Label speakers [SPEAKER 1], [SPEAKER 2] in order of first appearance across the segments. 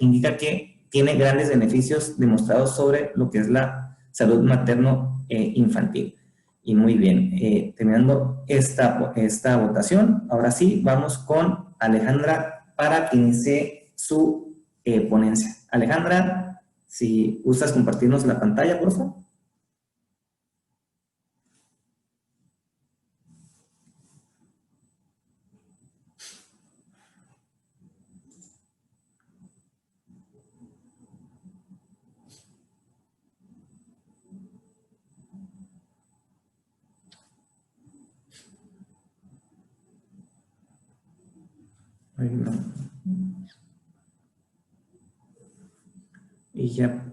[SPEAKER 1] indica que tiene grandes beneficios demostrados sobre lo que es la salud materno-infantil. Y muy bien, terminando esta votación, ahora sí, vamos con Alejandra para que inicie su ponencia. Alejandra, si gustas compartirnos la pantalla, por favor.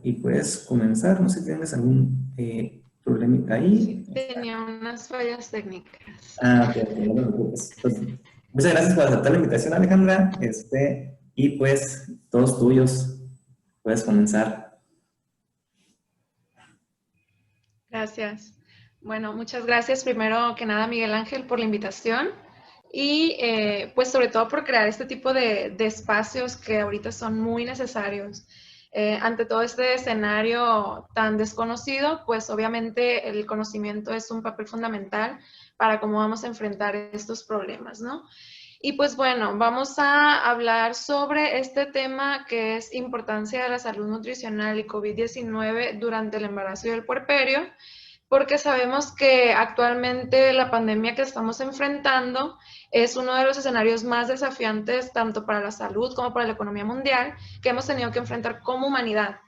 [SPEAKER 1] Y puedes comenzar, no sé si tienes algún problemita ahí.
[SPEAKER 2] Sí, tenía unas fallas técnicas.
[SPEAKER 1] Ok, no te preocupes. Pues, muchas gracias por aceptar la invitación, Alejandra. Y pues, todos tuyos. Puedes comenzar.
[SPEAKER 2] Gracias. Bueno, muchas gracias primero que nada, Miguel Ángel, por la invitación y pues sobre todo por crear este tipo de espacios que ahorita son muy necesarios. Ante todo este escenario tan desconocido, pues obviamente el conocimiento es un papel fundamental para cómo vamos a enfrentar estos problemas, ¿no? Y pues bueno, vamos a hablar sobre este tema que es importancia de la salud nutricional y COVID-19 durante el embarazo y el puerperio, porque sabemos que actualmente la pandemia que estamos enfrentando es uno de los escenarios más desafiantes tanto para la salud como para la economía mundial que hemos tenido que enfrentar como humanidad.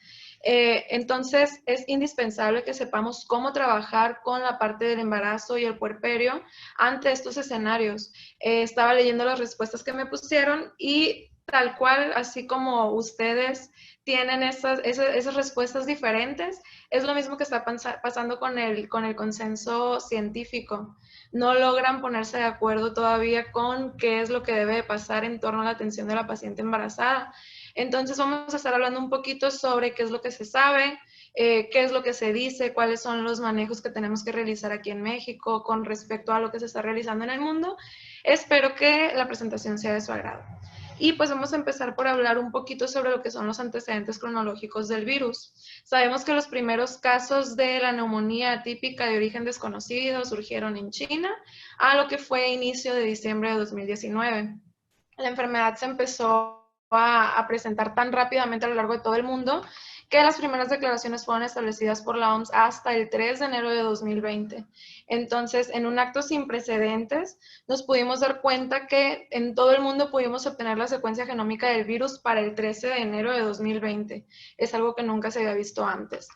[SPEAKER 2] Entonces es indispensable que sepamos cómo trabajar con la parte del embarazo y el puerperio ante estos escenarios. Estaba leyendo las respuestas que me pusieron y tal cual, así como ustedes tienen esas respuestas diferentes, es lo mismo que está pasando con el consenso científico. No logran ponerse de acuerdo todavía con qué es lo que debe de pasar en torno a la atención de la paciente embarazada. Entonces vamos a estar hablando un poquito sobre qué es lo que se sabe, qué es lo que se dice, cuáles son los manejos que tenemos que realizar aquí en México con respecto a lo que se está realizando en el mundo. Espero que la presentación sea de su agrado. Y pues vamos a empezar por hablar un poquito sobre lo que son los antecedentes cronológicos del virus. Sabemos que los primeros casos de la neumonía atípica de origen desconocido surgieron en China a lo que fue inicio de diciembre de 2019. La enfermedad se empezó a presentar tan rápidamente a lo largo de todo el mundo que las primeras declaraciones fueron establecidas por la OMS hasta el 3 de enero de 2020. Entonces, en un acto sin precedentes, nos pudimos dar cuenta que en todo el mundo pudimos obtener la secuencia genómica del virus para el 13 de enero de 2020. Es algo que nunca se había visto antes.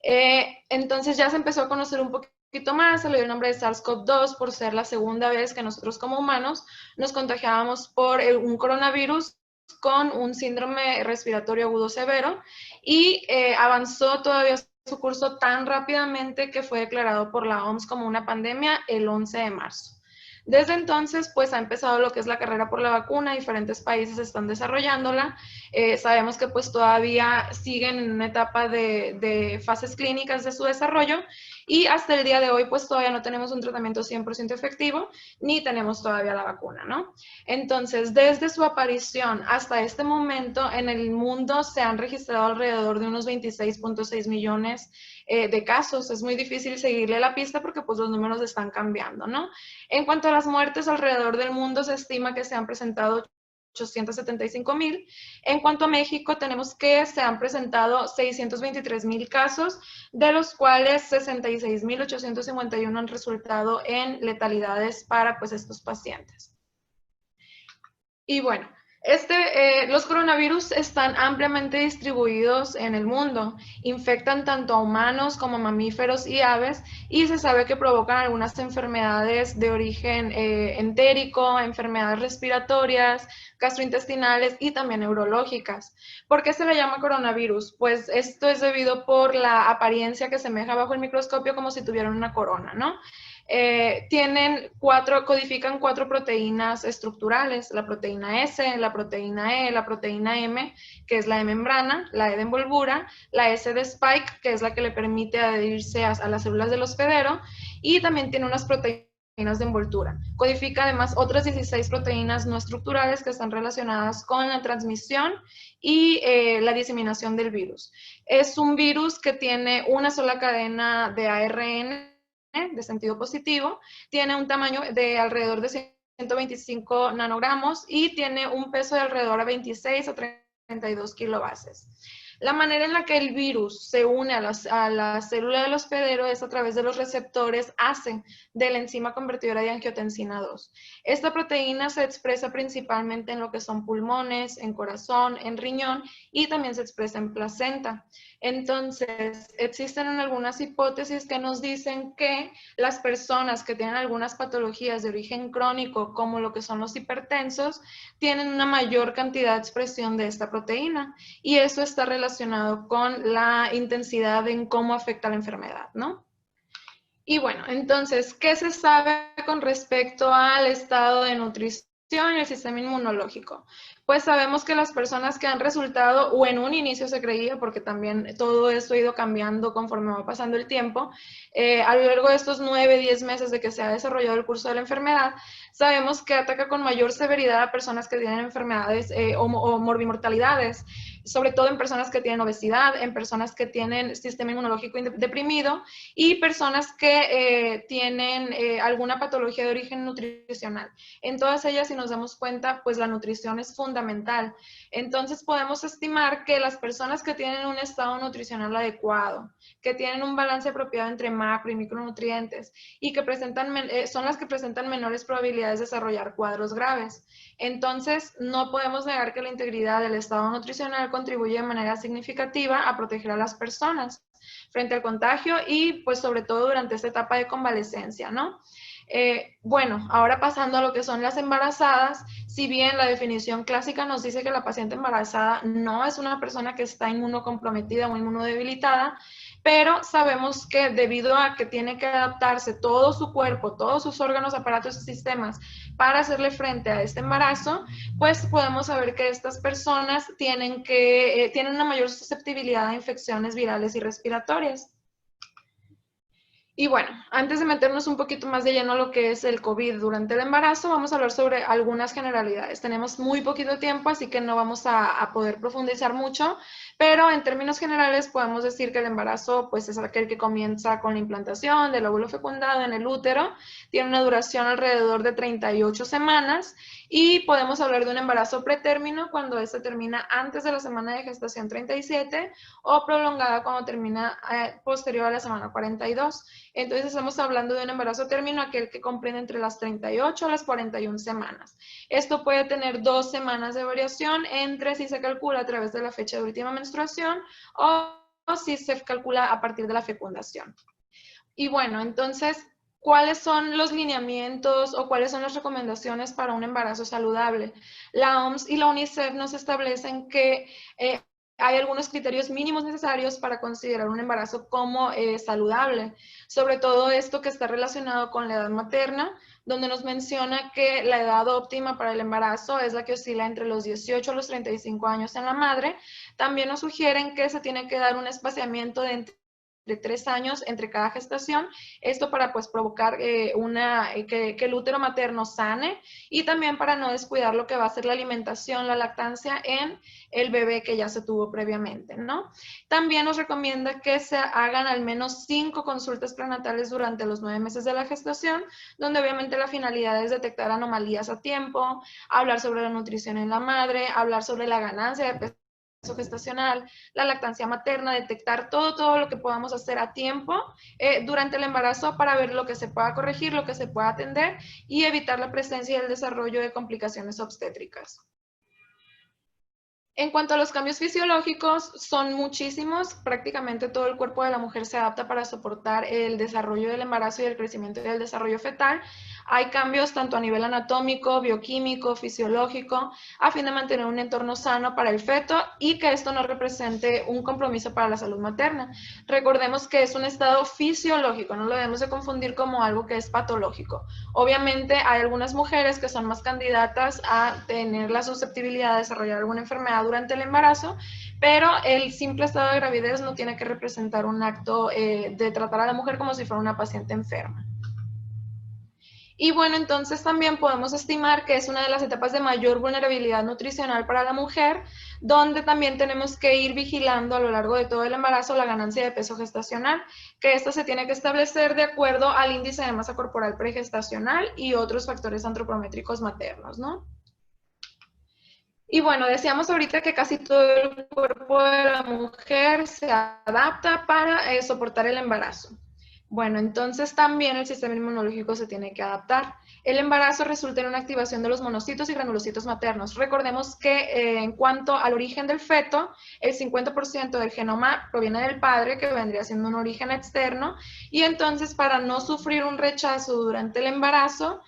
[SPEAKER 2] Entonces ya se empezó a conocer un poquito más, se le dio el nombre de SARS-CoV-2 por ser la segunda vez que nosotros como humanos nos contagiábamos por un coronavirus con un síndrome respiratorio agudo severo y avanzó todavía su curso tan rápidamente que fue declarado por la OMS como una pandemia el 11 de marzo. Desde entonces, pues ha empezado lo que es la carrera por la vacuna, diferentes países están desarrollándola, sabemos que pues todavía siguen en una etapa de fases clínicas de su desarrollo y hasta el día de hoy pues todavía no tenemos un tratamiento 100% efectivo ni tenemos todavía la vacuna, ¿no? Entonces, desde su aparición hasta este momento en el mundo se han registrado alrededor de unos 26.6 millones de casos. Es muy difícil seguirle la pista porque pues los números están cambiando, ¿no? En cuanto a las muertes alrededor del mundo, se estima que se han presentado 875,000. En cuanto a México, tenemos que se han presentado 623,000 casos, de los cuales 66,851 han resultado en letalidades para pues estos pacientes. Y bueno, los coronavirus están ampliamente distribuidos en el mundo, infectan tanto a humanos como a mamíferos y aves y se sabe que provocan algunas enfermedades de origen entérico, enfermedades respiratorias, gastrointestinales y también neurológicas. ¿Por qué se le llama coronavirus? Pues esto es debido por la apariencia que semeja bajo el microscopio como si tuvieran una corona, ¿no? Codifican 4 proteínas estructurales, la proteína S, la proteína E, la proteína M, que es la de membrana, la E de envoltura, la S de spike, que es la que le permite adherirse a las células del hospedero, y también tiene unas proteínas de envoltura. Codifica además otras 16 proteínas no estructurales que están relacionadas con la transmisión y la diseminación del virus. Es un virus que tiene una sola cadena de ARN de sentido positivo, tiene un tamaño de alrededor de 125 nanogramos y tiene un peso de alrededor a 26 o 32 kilobases. La manera en la que el virus se une a la célula del hospedero es a través de los receptores ACE de la enzima convertidora de angiotensina 2. Esta proteína se expresa principalmente en lo que son pulmones, en corazón, en riñón y también se expresa en placenta. Entonces, existen algunas hipótesis que nos dicen que las personas que tienen algunas patologías de origen crónico, como lo que son los hipertensos, tienen una mayor cantidad de expresión de esta proteína y eso está relacionado con la intensidad en cómo afecta la enfermedad, ¿no? Y bueno, entonces, ¿qué se sabe con respecto al estado de nutrición y el sistema inmunológico? Pues sabemos que las personas que han resultado, o en un inicio se creía, porque también todo esto ha ido cambiando conforme va pasando el tiempo, a lo largo de estos 9, 10 meses de que se ha desarrollado el curso de la enfermedad, sabemos que ataca con mayor severidad a personas que tienen enfermedades o morbimortalidades, sobre todo en personas que tienen obesidad, en personas que tienen sistema inmunológico deprimido y personas que tienen alguna patología de origen nutricional. En todas ellas, si nos damos cuenta, pues la nutrición es fundamental. Entonces podemos estimar que las personas que tienen un estado nutricional adecuado, que tienen un balance apropiado entre macro y micronutrientes y que son las que presentan menores probabilidades de desarrollar cuadros graves. Entonces no podemos negar que la integridad del estado nutricional contribuye de manera significativa a proteger a las personas frente al contagio y pues sobre todo durante esta etapa de convalecencia, ¿no? Bueno, ahora pasando a lo que son las embarazadas, si bien la definición clásica nos dice que la paciente embarazada no es una persona que está inmunocomprometida o inmunodebilitada, pero sabemos que debido a que tiene que adaptarse todo su cuerpo, todos sus órganos, aparatos y sistemas para hacerle frente a este embarazo, pues podemos saber que estas personas tienen una mayor susceptibilidad a infecciones virales y respiratorias. Y bueno, antes de meternos un poquito más de lleno a lo que es el COVID durante el embarazo, vamos a hablar sobre algunas generalidades. Tenemos muy poquito tiempo, así que no vamos a poder profundizar mucho, pero en términos generales podemos decir que el embarazo pues, es aquel que comienza con la implantación del óvulo fecundado en el útero, tiene una duración alrededor de 38 semanas y podemos hablar de un embarazo pretérmino cuando este termina antes de la semana de gestación 37 o prolongada cuando termina posterior a la semana 42. Entonces estamos hablando de un embarazo término, aquel que comprende entre las 38 a las 41 semanas. Esto puede tener 2 semanas de variación entre si se calcula a través de la fecha de última menstruación o si se calcula a partir de la fecundación. Y bueno, entonces, ¿cuáles son los lineamientos o cuáles son las recomendaciones para un embarazo saludable? La OMS y la UNICEF nos establecen que hay algunos criterios mínimos necesarios para considerar un embarazo como saludable, sobre todo esto que está relacionado con la edad materna, donde nos menciona que la edad óptima para el embarazo es la que oscila entre los 18 a los 35 años en la madre. También nos sugieren que se tiene que dar un espaciamiento de 3 años entre cada gestación, esto para pues provocar que el útero materno sane y también para no descuidar lo que va a ser la alimentación, la lactancia en el bebé que ya se tuvo previamente, ¿no? También nos recomienda que se hagan al menos 5 consultas prenatales durante los 9 meses de la gestación, donde obviamente la finalidad es detectar anomalías a tiempo, hablar sobre la nutrición en la madre, hablar sobre la ganancia de peso gestacional, la lactancia materna, detectar todo lo que podamos hacer a tiempo durante el embarazo para ver lo que se pueda corregir, lo que se pueda atender y evitar la presencia y el desarrollo de complicaciones obstétricas. En cuanto a los cambios fisiológicos, son muchísimos. Prácticamente todo el cuerpo de la mujer se adapta para soportar el desarrollo del embarazo y el crecimiento y el desarrollo fetal. Hay cambios tanto a nivel anatómico, bioquímico, fisiológico, a fin de mantener un entorno sano para el feto y que esto no represente un compromiso para la salud materna. Recordemos que es un estado fisiológico, no lo debemos de confundir como algo que es patológico. Obviamente hay algunas mujeres que son más candidatas a tener la susceptibilidad de desarrollar alguna enfermedad durante el embarazo, pero el simple estado de gravidez no tiene que representar un acto de tratar a la mujer como si fuera una paciente enferma. Y bueno, entonces también podemos estimar que es una de las etapas de mayor vulnerabilidad nutricional para la mujer, donde también tenemos que ir vigilando a lo largo de todo el embarazo la ganancia de peso gestacional, que esto se tiene que establecer de acuerdo al índice de masa corporal pregestacional y otros factores antropométricos maternos, ¿no? Y bueno, decíamos ahorita que casi todo el cuerpo de la mujer se adapta para soportar el embarazo. Bueno, entonces también el sistema inmunológico se tiene que adaptar. El embarazo resulta en una activación de los monocitos y granulocitos maternos. Recordemos que en cuanto al origen del feto, el 50% del genoma proviene del padre, que vendría siendo un origen externo, y entonces para no sufrir un rechazo durante el embarazo,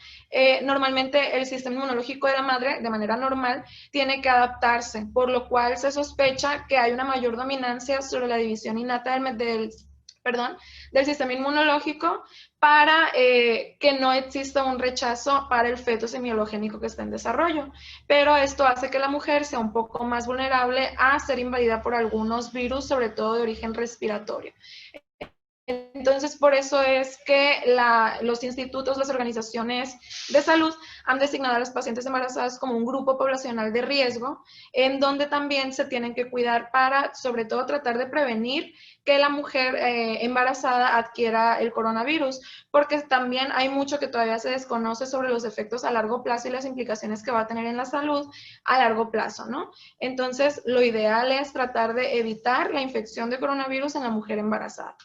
[SPEAKER 2] normalmente el sistema inmunológico de la madre, de manera normal, tiene que adaptarse, por lo cual se sospecha que hay una mayor dominancia sobre la división innata del sistema inmunológico para que no exista un rechazo para el feto semiologénico que está en desarrollo. Pero esto hace que la mujer sea un poco más vulnerable a ser invadida por algunos virus, sobre todo de origen respiratorio. Entonces, por eso es que los institutos, las organizaciones de salud han designado a las pacientes embarazadas como un grupo poblacional de riesgo, en donde también se tienen que cuidar para, sobre todo, tratar de prevenir que la mujer embarazada adquiera el coronavirus, porque también hay mucho que todavía se desconoce sobre los efectos a largo plazo y las implicaciones que va a tener en la salud a largo plazo, ¿no? Entonces, lo ideal es tratar de evitar la infección de coronavirus en la mujer embarazada.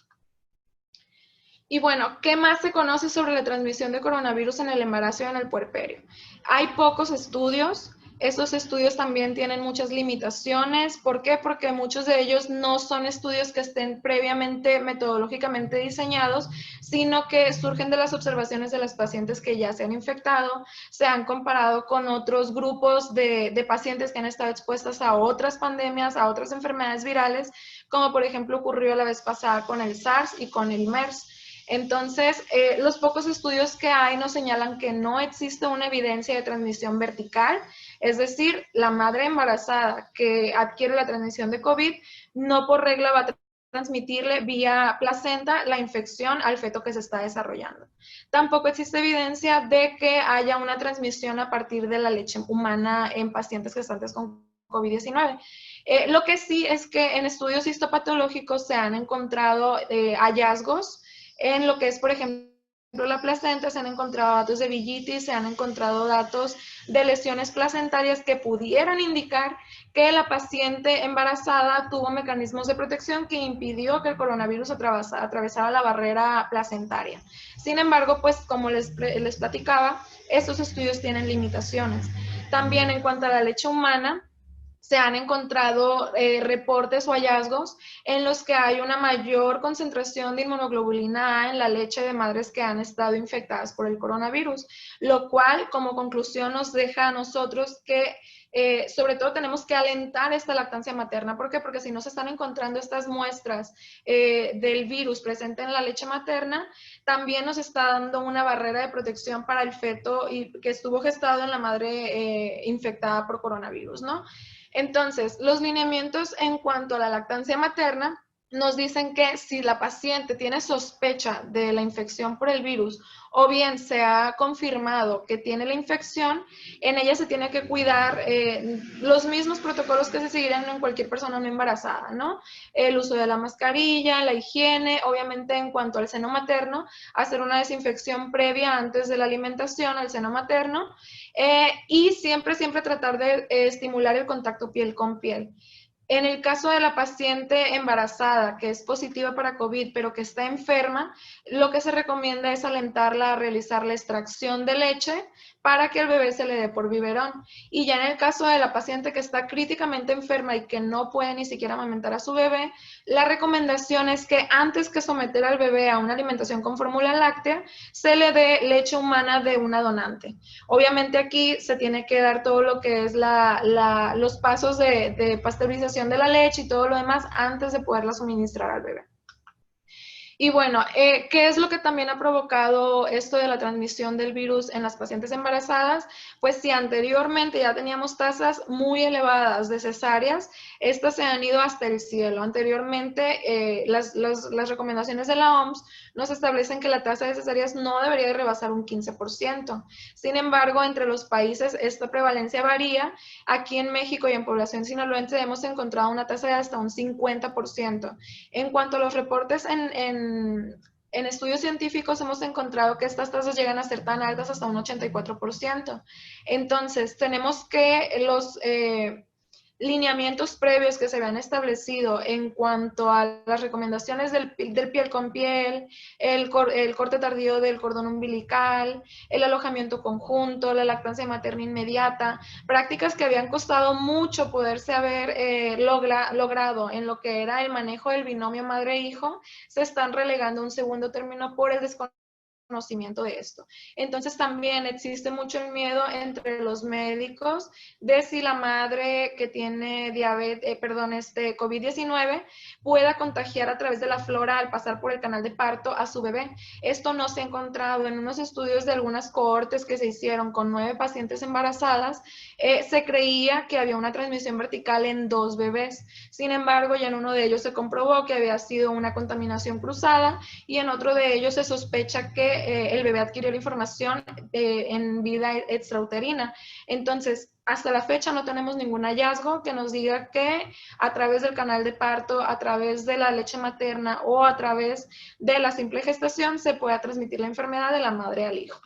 [SPEAKER 2] Y bueno, ¿qué más se conoce sobre la transmisión de coronavirus en el embarazo y en el puerperio? Hay pocos estudios. Estos estudios también tienen muchas limitaciones. ¿Por qué? Porque muchos de ellos no son estudios que estén previamente metodológicamente diseñados, sino que surgen de las observaciones de las pacientes que ya se han infectado, se han comparado con otros grupos de pacientes que han estado expuestas a otras pandemias, a otras enfermedades virales, como por ejemplo ocurrió la vez pasada con el SARS y con el MERS. Entonces, los pocos estudios que hay nos señalan que no existe una evidencia de transmisión vertical, es decir, la madre embarazada que adquiere la transmisión de COVID no por regla va a transmitirle vía placenta la infección al feto que se está desarrollando. Tampoco existe evidencia de que haya una transmisión a partir de la leche humana en pacientes gestantes con COVID-19. Lo que sí es que en estudios histopatológicos se han encontrado hallazgos en lo que es, por ejemplo, la placenta, se han encontrado datos de villitis, se han encontrado datos de lesiones placentarias que pudieran indicar que la paciente embarazada tuvo mecanismos de protección que impidió que el coronavirus atravesara la barrera placentaria. Sin embargo, pues como les platicaba, estos estudios tienen limitaciones. También en cuanto a la leche humana, se han encontrado reportes o hallazgos en los que hay una mayor concentración de inmunoglobulina A en la leche de madres que han estado infectadas por el coronavirus, lo cual como conclusión nos deja a nosotros que sobre todo tenemos que alentar esta lactancia materna. ¿Por qué? Porque si no se están encontrando estas muestras del virus presente en la leche materna, también nos está dando una barrera de protección para el feto que estuvo gestado en la madre infectada por coronavirus, ¿no? Entonces, los lineamientos en cuanto a la lactancia materna nos dicen que si la paciente tiene sospecha de la infección por el virus o bien se ha confirmado que tiene la infección, en ella se tiene que cuidar los mismos protocolos que se seguirían en cualquier persona no embarazada, ¿no? El uso de la mascarilla, la higiene, obviamente en cuanto al seno materno, hacer una desinfección previa antes de la alimentación al seno materno y siempre tratar de estimular el contacto piel con piel. En el caso de la paciente embarazada que es positiva para COVID, pero que está enferma, lo que se recomienda es alentarla a realizar la extracción de leche para que el bebé se le dé por biberón. Y ya en el caso de la paciente que está críticamente enferma y que no puede ni siquiera amamantar a su bebé, la recomendación es que antes que someter al bebé a una alimentación con fórmula láctea, se le dé leche humana de una donante. Obviamente aquí se tiene que dar todo lo que es los pasos de pasteurización de la leche y todo lo demás antes de poderla suministrar al bebé. Y bueno, ¿qué es lo que también ha provocado esto de la transmisión del virus en las pacientes embarazadas? Pues si anteriormente ya teníamos tasas muy elevadas de cesáreas, estas se han ido hasta el cielo. Anteriormente, las recomendaciones de la OMS nos establecen que la tasa de cesáreas no debería de rebasar un 15%. Sin embargo, entre los países esta prevalencia varía. Aquí en México y en población sinaloense hemos encontrado una tasa de hasta un 50%. En cuanto a los reportes en estudios científicos, hemos encontrado que estas tasas llegan a ser tan altas hasta un 84%. Entonces, tenemos que los lineamientos previos que se habían establecido en cuanto a las recomendaciones del piel con piel, el corte tardío del cordón umbilical, el alojamiento conjunto, la lactancia materna inmediata, prácticas que habían costado mucho poderse haber logrado en lo que era el manejo del binomio madre-hijo, se están relegando a un segundo término por el desconocimiento de esto. Entonces también existe mucho el miedo entre los médicos de si la madre que tiene COVID-19 pueda contagiar a través de la flora al pasar por el canal de parto a su bebé. Esto no se ha encontrado en unos estudios de algunas cohortes que se hicieron con 9 pacientes embarazadas. Se creía que había una transmisión vertical en 2 bebés. Sin embargo, ya en uno de ellos se comprobó que había sido una contaminación cruzada y en otro de ellos se sospecha que el bebé adquirió la información en vida extrauterina. Entonces, hasta la fecha no tenemos ningún hallazgo que nos diga que a través del canal de parto, a través de la leche materna o a través de la simple gestación se pueda transmitir la enfermedad de la madre al hijo.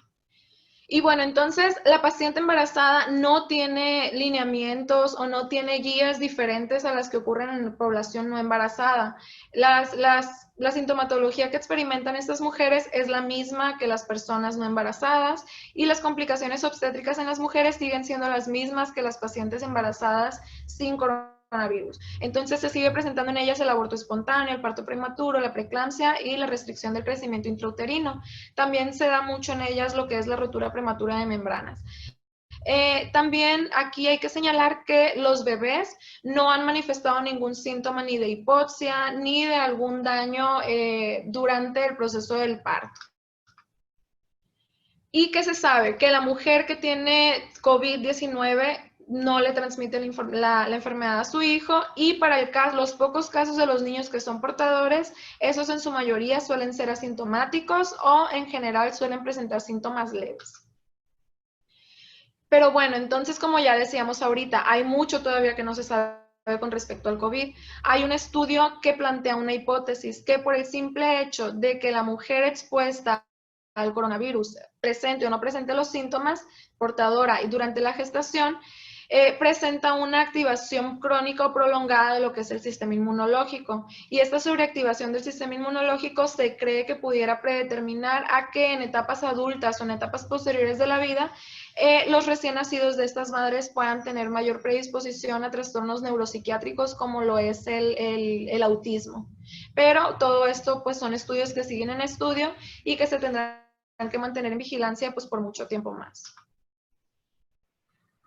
[SPEAKER 2] Y bueno, entonces la paciente embarazada no tiene lineamientos o no tiene guías diferentes a las que ocurren en población no embarazada. La sintomatología que experimentan estas mujeres es la misma que las personas no embarazadas y las complicaciones obstétricas en las mujeres siguen siendo las mismas que las pacientes embarazadas sin coronavirus. Entonces se sigue presentando en ellas el aborto espontáneo, el parto prematuro, la preeclampsia y la restricción del crecimiento intrauterino. También se da mucho en ellas lo que es la rotura prematura de membranas. También aquí hay que señalar que los bebés no han manifestado ningún síntoma ni de hipoxia ni de algún daño durante el proceso del parto. ¿Y qué se sabe? Que la mujer que tiene COVID-19 no le transmite la enfermedad a su hijo y para los pocos casos de los niños que son portadores, esos en su mayoría suelen ser asintomáticos o en general suelen presentar síntomas leves. Pero bueno, entonces como ya decíamos ahorita, hay mucho todavía que no se sabe con respecto al COVID. Hay un estudio que plantea una hipótesis que por el simple hecho de que la mujer expuesta al coronavirus presente o no presente los síntomas, portadora y durante la gestación, presenta una activación crónica o prolongada de lo que es el sistema inmunológico. Y esta sobreactivación del sistema inmunológico se cree que pudiera predeterminar a que en etapas adultas o en etapas posteriores de la vida, los recién nacidos de estas madres puedan tener mayor predisposición a trastornos neuropsiquiátricos como lo es el autismo. Pero todo esto pues son estudios que siguen en estudio y que se tendrán que mantener en vigilancia pues por mucho tiempo más.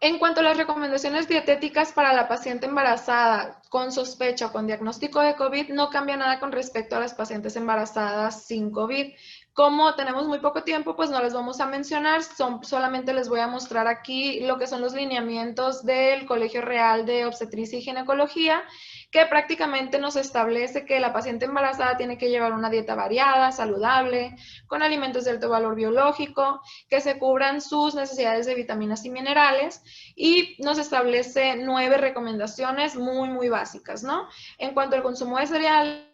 [SPEAKER 2] En cuanto a las recomendaciones dietéticas para la paciente embarazada con sospecha o con diagnóstico de COVID, no cambia nada con respecto a las pacientes embarazadas sin COVID. Como tenemos muy poco tiempo, pues no les vamos a mencionar, solamente les voy a mostrar aquí lo que son los lineamientos del Colegio Real de Obstetricia y Ginecología, que prácticamente nos establece que la paciente embarazada tiene que llevar una dieta variada, saludable, con alimentos de alto valor biológico, que se cubran sus necesidades de vitaminas y minerales, y nos establece 9 recomendaciones muy básicas, ¿no? En cuanto al consumo de cereales,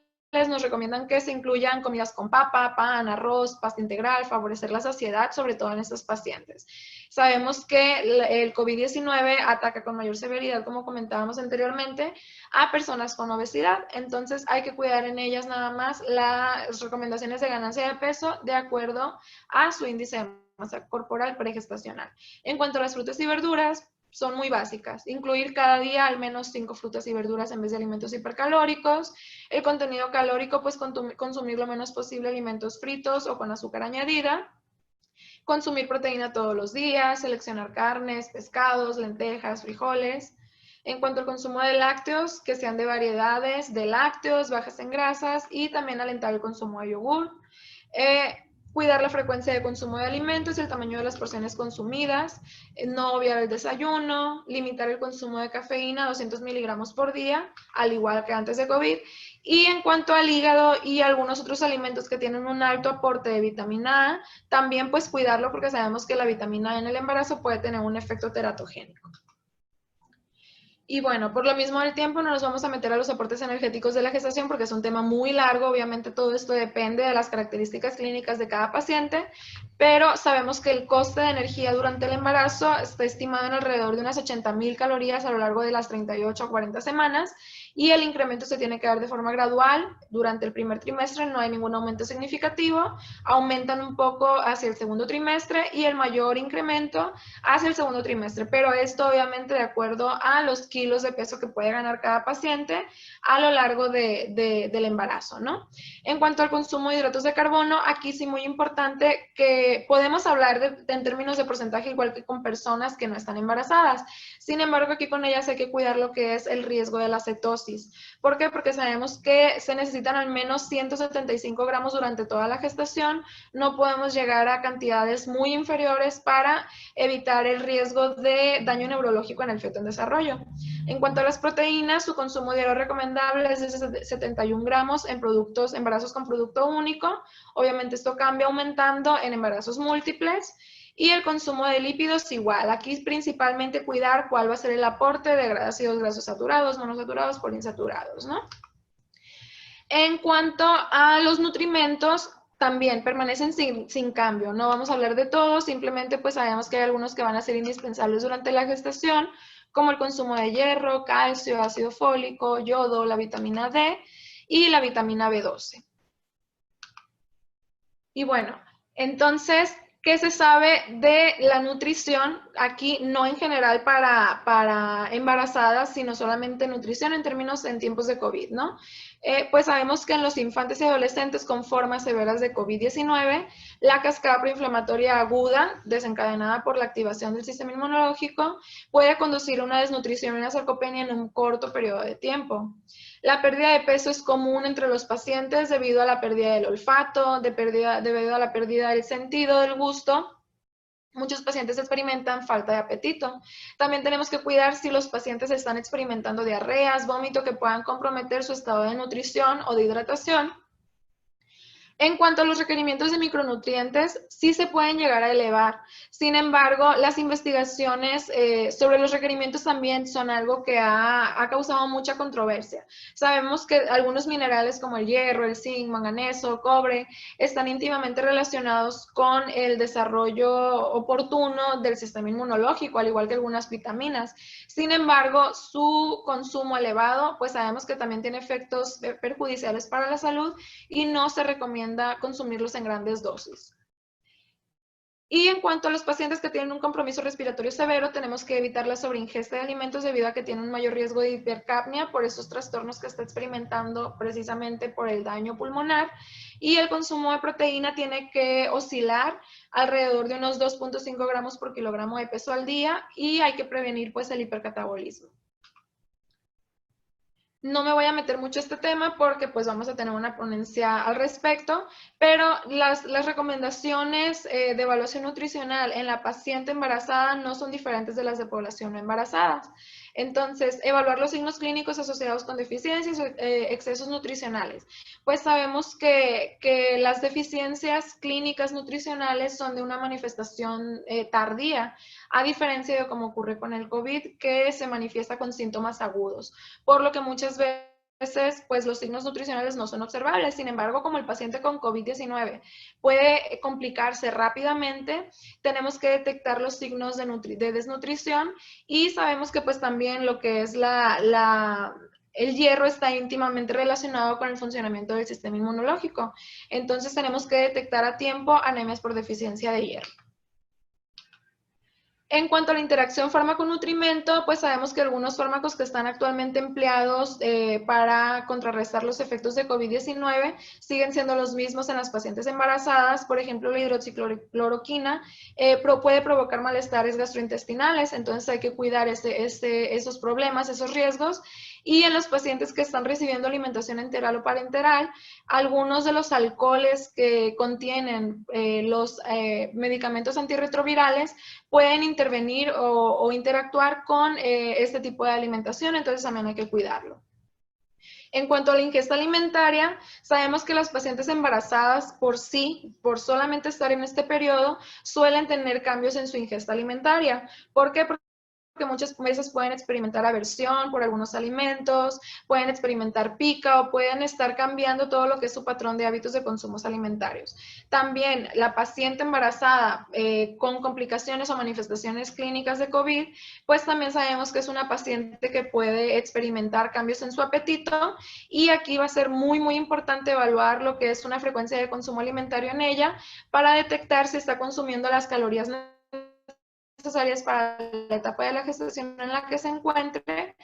[SPEAKER 2] nos recomiendan que se incluyan comidas con papa, pan, arroz, pasta integral, favorecer la saciedad, sobre todo en estos pacientes. Sabemos que el COVID-19 ataca con mayor severidad, como comentábamos anteriormente, a personas con obesidad. Entonces hay que cuidar en ellas nada más las recomendaciones de ganancia de peso de acuerdo a su índice de masa corporal pregestacional. En cuanto a las frutas y verduras, son muy básicas. Incluir cada día al menos 5 frutas y verduras en vez de alimentos hipercalóricos. El contenido calórico, pues consumir lo menos posible alimentos fritos o con azúcar añadida. Consumir proteína todos los días, seleccionar carnes, pescados, lentejas, frijoles. En cuanto al consumo de lácteos, que sean de variedades de lácteos, bajas en grasas, y también alentar el consumo de yogur. Cuidar la frecuencia de consumo de alimentos y el tamaño de las porciones consumidas, no obviar el desayuno, limitar el consumo de cafeína a 200 miligramos por día, al igual que antes de COVID. Y en cuanto al hígado y algunos otros alimentos que tienen un alto aporte de vitamina A, también pues cuidarlo porque sabemos que la vitamina A en el embarazo puede tener un efecto teratogénico. Y bueno, por lo mismo del tiempo no nos vamos a meter a los aportes energéticos de la gestación porque es un tema muy largo, obviamente todo esto depende de las características clínicas de cada paciente, pero sabemos que el coste de energía durante el embarazo está estimado en alrededor de unas 80,000 calorías a lo largo de las 38 a 40 semanas y el incremento se tiene que dar de forma gradual. Durante el primer trimestre no hay ningún aumento significativo, aumentan un poco hacia el segundo trimestre y el mayor incremento hacia el segundo trimestre, pero esto obviamente de acuerdo a los kilos de peso que puede ganar cada paciente a lo largo del embarazo, ¿no? En cuanto al consumo de hidratos de carbono, aquí sí muy importante que podemos hablar en términos de porcentaje igual que con personas que no están embarazadas. Sin embargo, aquí con ellas hay que cuidar lo que es el riesgo de la cetosis. ¿Por qué? Porque sabemos que se necesitan al menos 175 gramos durante toda la gestación. No podemos llegar a cantidades muy inferiores para evitar el riesgo de daño neurológico en el feto en desarrollo. En cuanto a las proteínas, su consumo diario recomendable es de 71 gramos en embarazos con producto único. Obviamente esto cambia aumentando en embarazos múltiples. Y el consumo de lípidos igual. Aquí principalmente cuidar cuál va a ser el aporte de ácidos grasos saturados, monosaturados, poliinsaturados, ¿no? En cuanto a los nutrimentos, también permanecen sin cambio. No vamos a hablar de todos, simplemente pues sabemos que hay algunos que van a ser indispensables durante la gestación, como el consumo de hierro, calcio, ácido fólico, yodo, la vitamina D y la vitamina B12. Y bueno, entonces, ¿qué se sabe de la nutrición? Aquí no en general para embarazadas, sino solamente nutrición en tiempos de COVID, ¿no? Pues sabemos que en los infantes y adolescentes con formas severas de COVID-19, la cascada proinflamatoria aguda, desencadenada por la activación del sistema inmunológico, puede conducir a una desnutrición y una sarcopenia en un corto periodo de tiempo. La pérdida de peso es común entre los pacientes debido a la pérdida del olfato, debido a la pérdida del sentido del gusto. Muchos pacientes experimentan falta de apetito. También tenemos que cuidar si los pacientes están experimentando diarreas, vómito que puedan comprometer su estado de nutrición o de hidratación. En cuanto a los requerimientos de micronutrientes, sí se pueden llegar a elevar. Sin embargo, las investigaciones sobre los requerimientos también son algo que ha causado mucha controversia. Sabemos que algunos minerales como el hierro, el zinc, manganeso, cobre, están íntimamente relacionados con el desarrollo oportuno del sistema inmunológico, al igual que algunas vitaminas. Sin embargo, su consumo elevado, pues sabemos que también tiene efectos perjudiciales para la salud y no se recomienda consumirlos en grandes dosis. Y en cuanto a los pacientes que tienen un compromiso respiratorio severo, tenemos que evitar la sobreingesta de alimentos debido a que tienen un mayor riesgo de hipercapnia por esos trastornos que está experimentando precisamente por el daño pulmonar. Y el consumo de proteína tiene que oscilar alrededor de unos 2.5 gramos por kilogramo de peso al día y hay que prevenir pues el hipercatabolismo. No me voy a meter mucho a este tema porque pues vamos a tener una ponencia al respecto, pero las recomendaciones de evaluación nutricional en la paciente embarazada no son diferentes de las de población no embarazada. Entonces, evaluar los signos clínicos asociados con deficiencias o excesos nutricionales. Pues sabemos que las deficiencias clínicas nutricionales son de una manifestación tardía, a diferencia de cómo ocurre con el COVID, que se manifiesta con síntomas agudos, por lo que muchas veces pues los signos nutricionales no son observables. Sin embargo, como el paciente con COVID-19 puede complicarse rápidamente, tenemos que detectar los signos de desnutrición y sabemos que pues también lo que es el hierro está íntimamente relacionado con el funcionamiento del sistema inmunológico. Entonces tenemos que detectar a tiempo anemias por deficiencia de hierro. En cuanto a la interacción fármaco-nutrimento, pues sabemos que algunos fármacos que están actualmente empleados para contrarrestar los efectos de COVID-19 siguen siendo los mismos en las pacientes embarazadas. Por ejemplo, la hidroxicloroquina puede provocar malestares gastrointestinales, entonces hay que cuidar esos problemas, esos riesgos. Y en los pacientes que están recibiendo alimentación enteral o parenteral, algunos de los alcoholes que contienen los medicamentos antirretrovirales pueden intervenir o interactuar con este tipo de alimentación, entonces también hay que cuidarlo. En cuanto a la ingesta alimentaria, sabemos que las pacientes embarazadas por solamente estar en este periodo, suelen tener cambios en su ingesta alimentaria. ¿Por qué? Porque muchas veces pueden experimentar aversión por algunos alimentos, pueden experimentar pica o pueden estar cambiando todo lo que es su patrón de hábitos de consumos alimentarios. También la paciente embarazada con complicaciones o manifestaciones clínicas de COVID, pues también sabemos que es una paciente que puede experimentar cambios en su apetito y aquí va a ser muy, muy importante evaluar lo que es una frecuencia de consumo alimentario en ella para detectar si está consumiendo las calorías necesarias para la etapa de la gestación en la que se encuentre,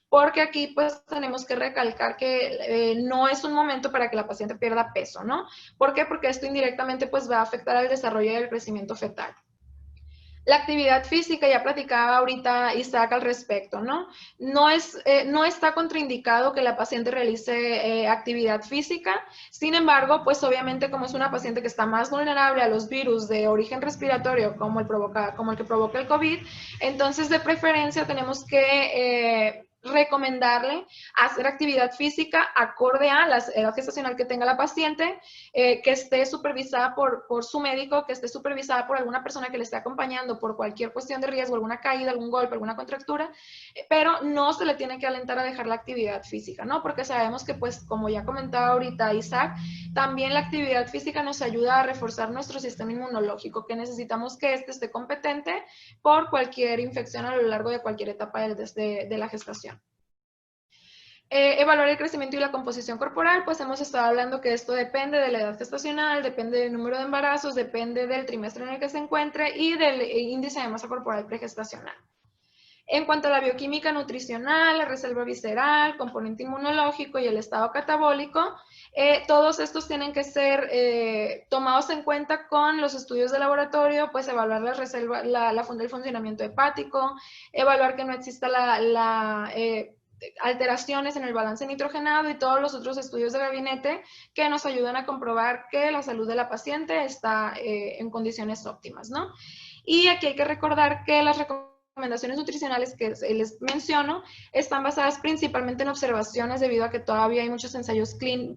[SPEAKER 2] porque aquí pues tenemos que recalcar que no es un momento para que la paciente pierda peso, ¿no? ¿Por qué? Porque esto indirectamente pues va a afectar al desarrollo y al crecimiento fetal. La actividad física, ya platicaba ahorita Isaac al respecto, ¿no? No está contraindicado que la paciente realice actividad física, sin embargo, pues obviamente como es una paciente que está más vulnerable a los virus de origen respiratorio como el que provoca el COVID, entonces de preferencia tenemos que recomendarle hacer actividad física acorde a la edad gestacional que tenga la paciente, que esté supervisada por su médico, que esté supervisada por alguna persona que le esté acompañando por cualquier cuestión de riesgo, alguna caída, algún golpe, alguna contractura, pero no se le tiene que alentar a dejar la actividad física, ¿no? Porque sabemos que, pues, como ya comentaba ahorita Isaac, también la actividad física nos ayuda a reforzar nuestro sistema inmunológico, que necesitamos que este esté competente por cualquier infección a lo largo de cualquier etapa de la gestación. Evaluar el crecimiento y la composición corporal, pues hemos estado hablando que esto depende de la edad gestacional, depende del número de embarazos, depende del trimestre en el que se encuentre y del índice de masa corporal pregestacional. En cuanto a la bioquímica nutricional, la reserva visceral, componente inmunológico y el estado catabólico, todos estos tienen que ser tomados en cuenta con los estudios de laboratorio, pues evaluar el funcionamiento hepático, evaluar que no exista alteraciones en el balance nitrogenado y todos los otros estudios de gabinete que nos ayudan a comprobar que la salud de la paciente está en condiciones óptimas, ¿no? Y aquí hay que recordar que las recomendaciones nutricionales que les menciono están basadas principalmente en observaciones debido a que todavía hay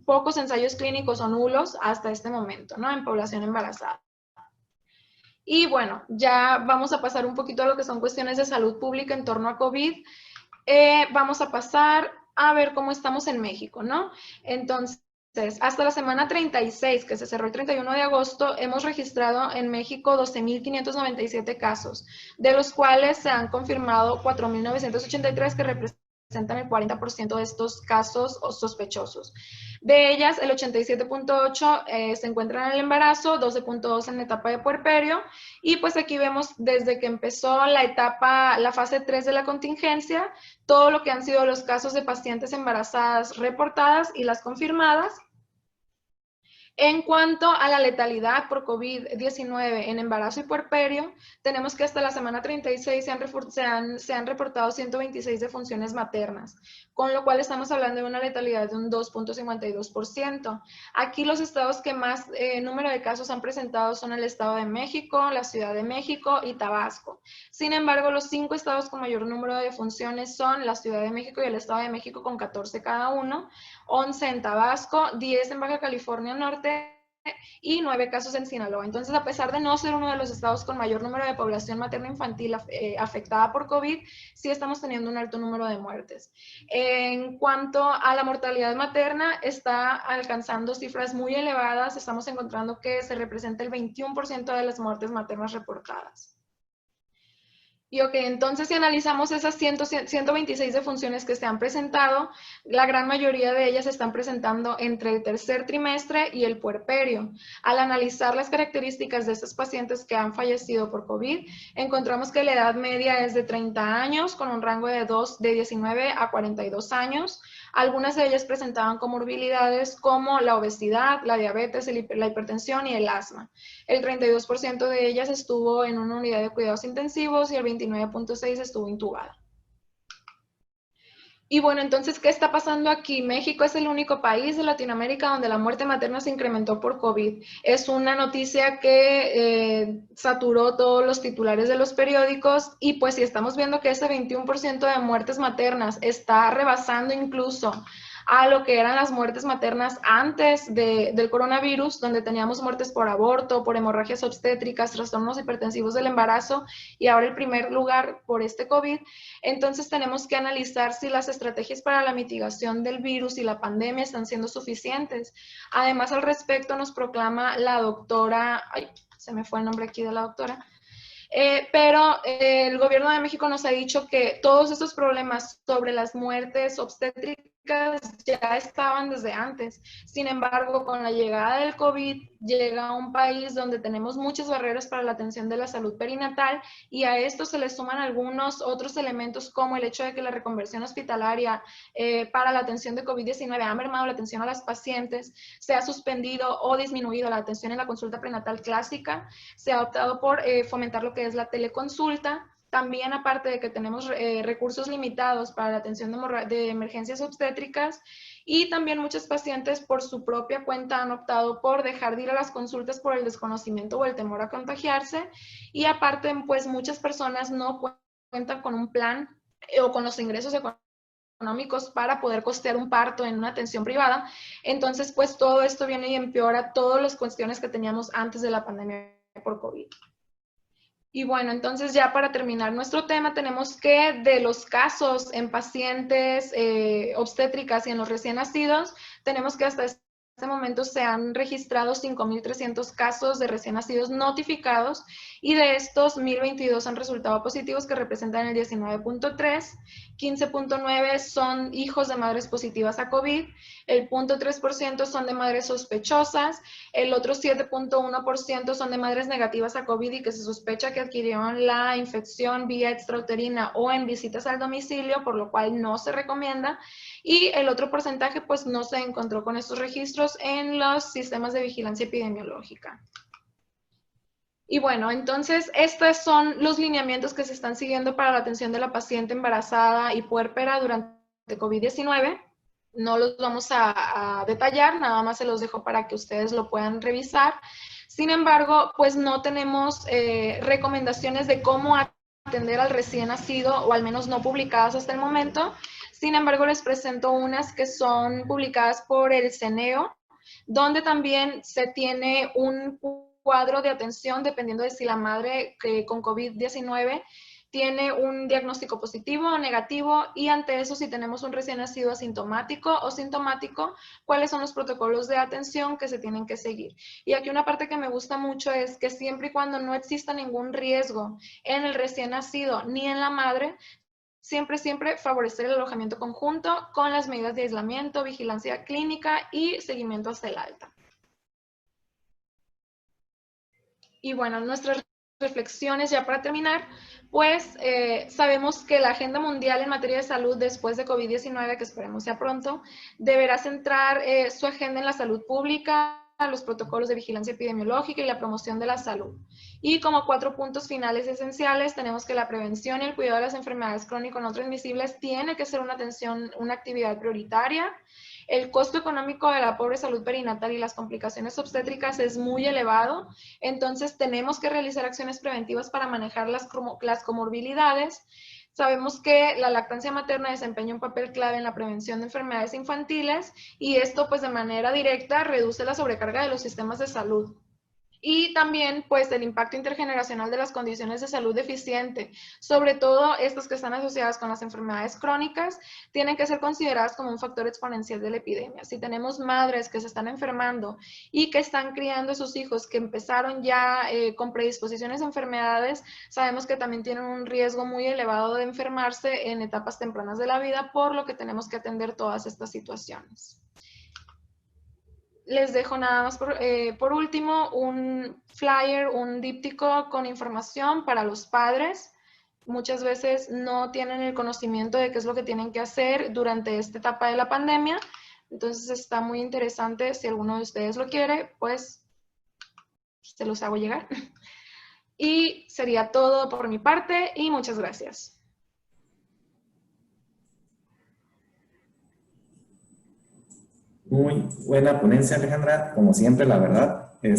[SPEAKER 2] pocos ensayos clínicos o nulos hasta este momento, ¿no? En población embarazada. Y bueno, ya vamos a pasar un poquito a lo que son cuestiones de salud pública en torno a COVID. Vamos a pasar a ver cómo estamos en México, ¿no? Entonces, hasta la semana 36, que se cerró el 31 de agosto, hemos registrado en México 12.597 casos, de los cuales se han confirmado 4.983 que representan el 40% de estos casos sospechosos. De ellas, el 87.8 se encuentran en el embarazo, 12.2 en la etapa de puerperio, y pues aquí vemos desde que empezó la fase 3 de la contingencia, todo lo que han sido los casos de pacientes embarazadas reportadas y las confirmadas. En cuanto a la letalidad por COVID-19 en embarazo y puerperio, tenemos que hasta la semana 36 se han reportado 126 defunciones maternas, con lo cual estamos hablando de una letalidad de un 2.52%. Aquí los estados que más número de casos han presentado son el Estado de México, la Ciudad de México y Tabasco. Sin embargo, los 5 estados con mayor número de defunciones son la Ciudad de México y el Estado de México con 14 cada uno, 11 en Tabasco, 10 en Baja California Norte y 9 casos en Sinaloa. Entonces, a pesar de no ser uno de los estados con mayor número de población materno-infantil afectada por COVID, sí estamos teniendo un alto número de muertes. En cuanto a la mortalidad materna, está alcanzando cifras muy elevadas. Estamos encontrando que se representa el 21% de las muertes maternas reportadas. Y ok, entonces si analizamos esas 126 defunciones que se han presentado, la gran mayoría de ellas se están presentando entre el tercer trimestre y el puerperio. Al analizar las características de estos pacientes que han fallecido por COVID, encontramos que la edad media es de 30 años, con un rango de 19 a 42 años. Algunas de ellas presentaban comorbilidades como la obesidad, la diabetes, la hipertensión y el asma. El 32% de ellas estuvo en una unidad de cuidados intensivos y el 29.6% estuvo intubada. Y bueno, entonces, ¿qué está pasando aquí? México es el único país de Latinoamérica donde la muerte materna se incrementó por COVID. Es una noticia que saturó todos los titulares de los periódicos y pues si estamos viendo que ese 21% de muertes maternas está rebasando incluso a lo que eran las muertes maternas antes del coronavirus, donde teníamos muertes por aborto, por hemorragias obstétricas, trastornos hipertensivos del embarazo y ahora el primer lugar por este COVID. Entonces tenemos que analizar si las estrategias para la mitigación del virus y la pandemia están siendo suficientes. Además, al respecto nos proclama la doctora, se me fue el nombre aquí de la doctora, pero el gobierno de México nos ha dicho que todos estos problemas sobre las muertes obstétricas ya estaban desde antes. Sin embargo, con la llegada del COVID, llega a un país donde tenemos muchas barreras para la atención de la salud perinatal y a esto se le suman algunos otros elementos como el hecho de que la reconversión hospitalaria para la atención de COVID-19 ha mermado la atención a las pacientes, se ha suspendido o disminuido la atención en la consulta prenatal clásica, se ha optado por fomentar lo que es la teleconsulta. También, aparte de que tenemos recursos limitados para la atención de emergencias obstétricas y también muchos pacientes por su propia cuenta han optado por dejar de ir a las consultas por el desconocimiento o el temor a contagiarse y aparte, pues muchas personas no cuentan con un plan o con los ingresos económicos para poder costear un parto en una atención privada. Entonces, pues todo esto viene y empeora todas las cuestiones que teníamos antes de la pandemia por COVID. Y bueno, entonces ya para terminar nuestro tema, tenemos que de los casos en pacientes obstétricas y en los recién nacidos, tenemos que hasta este momento se han registrado 5.300 casos de recién nacidos notificados y de estos 1.022 han resultado positivos que representan el 19.3%, 15.9% son hijos de madres positivas a COVID, el 0.3% son de madres sospechosas, el otro 7.1% son de madres negativas a COVID y que se sospecha que adquirieron la infección vía extrauterina o en visitas al domicilio, por lo cual no se recomienda. Y el otro porcentaje pues no se encontró con estos registros en los sistemas de vigilancia epidemiológica. Y bueno, entonces estos son los lineamientos que se están siguiendo para la atención de la paciente embarazada y puérpera durante COVID-19. No los vamos a detallar, nada más se los dejo para que ustedes lo puedan revisar. Sin embargo, pues no tenemos recomendaciones de cómo atender al recién nacido, o al menos no publicadas hasta el momento. Sin embargo, les presento unas que son publicadas por el CENEO, donde también se tiene un cuadro de atención dependiendo de si la madre con COVID-19 tiene un diagnóstico positivo o negativo y ante eso si tenemos un recién nacido asintomático o sintomático, cuáles son los protocolos de atención que se tienen que seguir. Y aquí una parte que me gusta mucho es que siempre y cuando no exista ningún riesgo en el recién nacido ni en la madre, siempre favorecer el alojamiento conjunto con las medidas de aislamiento, vigilancia clínica y seguimiento hasta el alta. Y bueno, nuestras reflexiones ya para terminar, pues sabemos que la agenda mundial en materia de salud después de COVID-19, que esperemos sea pronto, deberá centrar su agenda en la salud pública, los protocolos de vigilancia epidemiológica y la promoción de la salud. Y como 4 puntos finales esenciales, tenemos que la prevención y el cuidado de las enfermedades crónico no transmisibles tiene que ser una actividad prioritaria. El costo económico de la pobre salud perinatal y las complicaciones obstétricas es muy elevado, entonces tenemos que realizar acciones preventivas para manejar las comorbilidades. Sabemos que la lactancia materna desempeña un papel clave en la prevención de enfermedades infantiles y esto pues de manera directa reduce la sobrecarga de los sistemas de salud. Y también, pues, el impacto intergeneracional de las condiciones de salud deficiente, sobre todo estas que están asociadas con las enfermedades crónicas, tienen que ser consideradas como un factor exponencial de la epidemia. Si tenemos madres que se están enfermando y que están criando a sus hijos que empezaron ya con predisposiciones a enfermedades, sabemos que también tienen un riesgo muy elevado de enfermarse en etapas tempranas de la vida, por lo que tenemos que atender todas estas situaciones. Les dejo nada más por último un flyer, un díptico con información para los padres. Muchas veces no tienen el conocimiento de qué es lo que tienen que hacer durante esta etapa de la pandemia. Entonces está muy interesante. Si alguno de ustedes lo quiere, pues se los hago llegar. Y sería todo por mi parte y muchas gracias.
[SPEAKER 1] Muy buena ponencia, Alejandra, como siempre, la verdad.